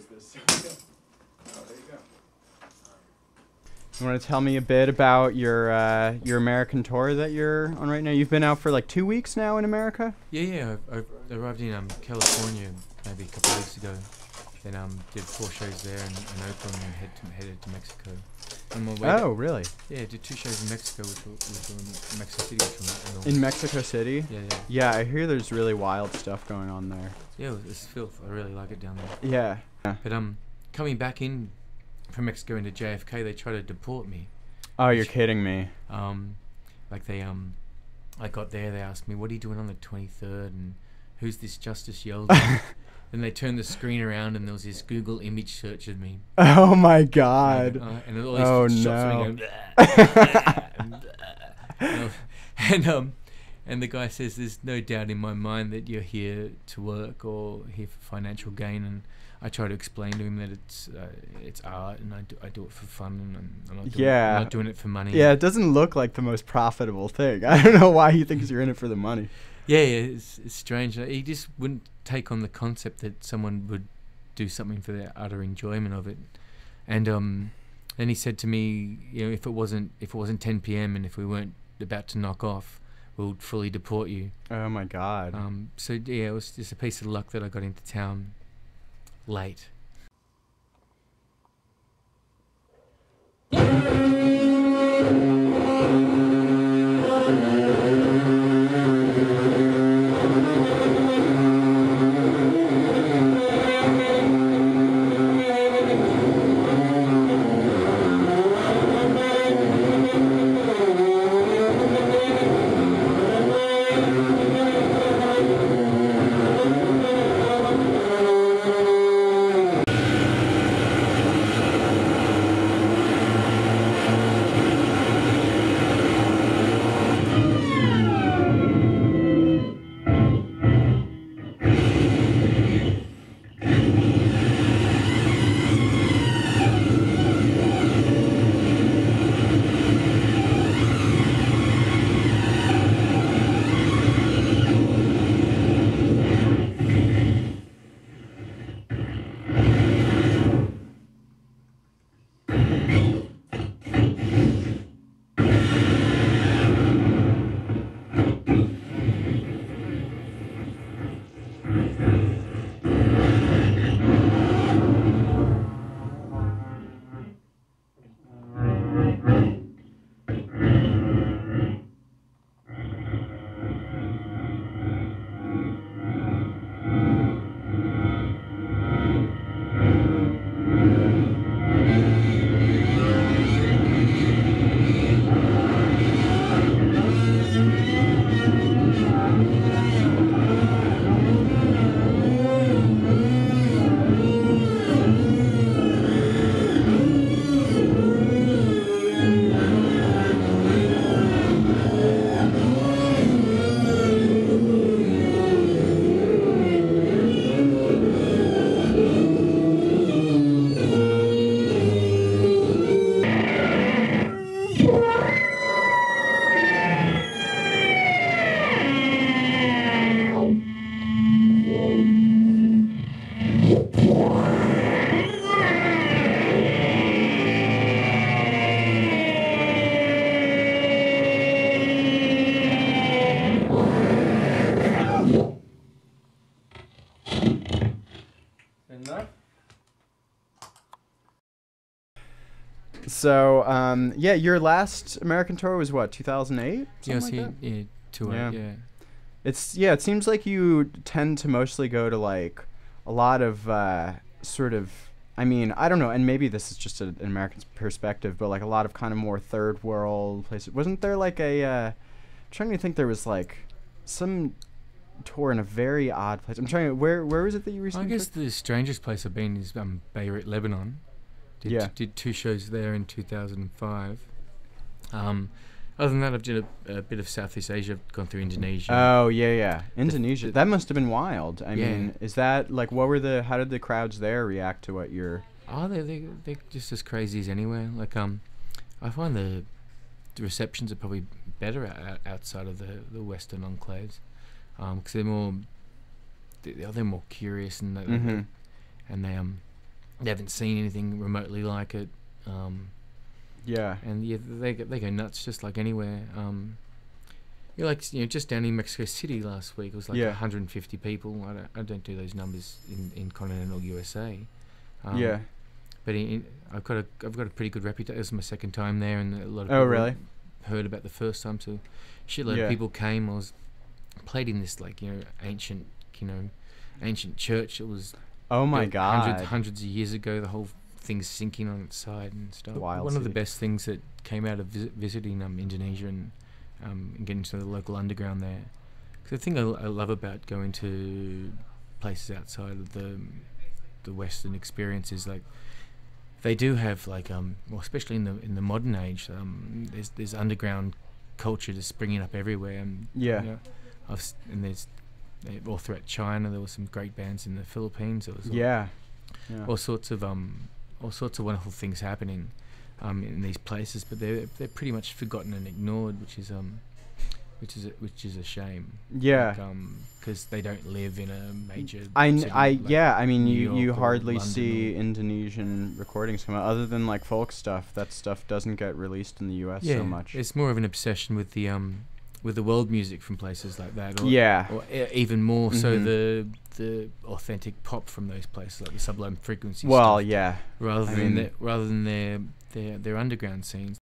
this. Oh, there you go. You want to tell me a bit about your American tour that you're on right now? You've been out for like 2 weeks now in America? Yeah. I arrived in California maybe a couple of weeks ago. Then did 4 shows there in Oakland and headed to Mexico. On my way Really? Yeah, did 2 shows in Mexico, which were in Mexico City. In Mexico City? Yeah. Yeah, I hear there's really wild stuff going on there. Yeah, it's filth. I really like it down there. Yeah. But coming back in from Mexico into JFK, they tried to deport me. Oh, you're kidding me. Like they I got there, they asked me, "What are you doing on the 23rd?" and "Who's this Justice Yeldon?" Then they turned the screen around and there was this Google image search of me. Oh my God. And all these shots of me going, and the guy says, "There's no doubt in my mind that you're here to work or here for financial gain." And I try to explain to him that it's art and I do it for fun and I'm not doing it for money. Yeah, it doesn't look like the most profitable thing. I don't know why he thinks you're in it for the money. Yeah, it's strange. He just wouldn't take on the concept that someone would do something for their utter enjoyment of it. And then he said to me, if it wasn't 10 p.m. and if we weren't about to knock off, we'll fully deport you. Oh my God. So yeah, it was just a piece of luck that I got into town late. So, your last American tour was what, 2008? Yeah, 2008, yeah. It seems like you tend to mostly go to like a lot of sort of, I mean, I don't know, and maybe this is just an American perspective, but like a lot of kind of more third world places. Wasn't there like I'm trying to think, there was like some tour in a very odd place. I'm trying to, where was it that you recently I guess the strangest place I've been is Beirut, Lebanon. Did 2 shows there in 2005. Other than that, I've did a bit of Southeast Asia. I've gone through Indonesia. Oh, yeah. Indonesia. That must have been wild. I mean, is that, like, how did the crowds there react to what you're... Oh, they're just as crazy as anywhere. Like, I find the receptions are probably better outside of the Western enclaves. Because they're more curious and they they haven't seen anything remotely like it. Yeah. And yeah, they go nuts just like anywhere. Just down in Mexico City last week, it was like Yeah. 150 people. I don't do those numbers in continental USA. Yeah. But I've got a pretty good reputation. This is my second time there, and a lot of Oh, people really? heard about the first time. So, shitload Yeah. of people came. I was played in this ancient church. It was Oh my built God. hundreds of years ago. The whole thing's sinking on its side and stuff. Wild One of the city. best things that came out of visiting Indonesia and getting to the local underground there. 'Cause the thing I love about going to places outside of the Western experience is like they do have especially in the modern age, there's underground culture just springing up everywhere. And Yeah. and there's all throughout China. There were some great bands in the Philippines. There was Yeah. all sorts of wonderful things happening in these places, but they're pretty much forgotten and ignored, which is a shame. Yeah. Because they don't live in a major. I city like mean, New you York or hardly London see or- Indonesian recordings come out, other than like folk stuff. That stuff doesn't get released in the U.S. yeah, so much. it's more of an obsession with the world music from places like that. Or, Yeah. Or even more so Mhm. the authentic pop from those places, like the Sublime Frequency. Well, stuff, yeah. rather I than mean- their underground scenes.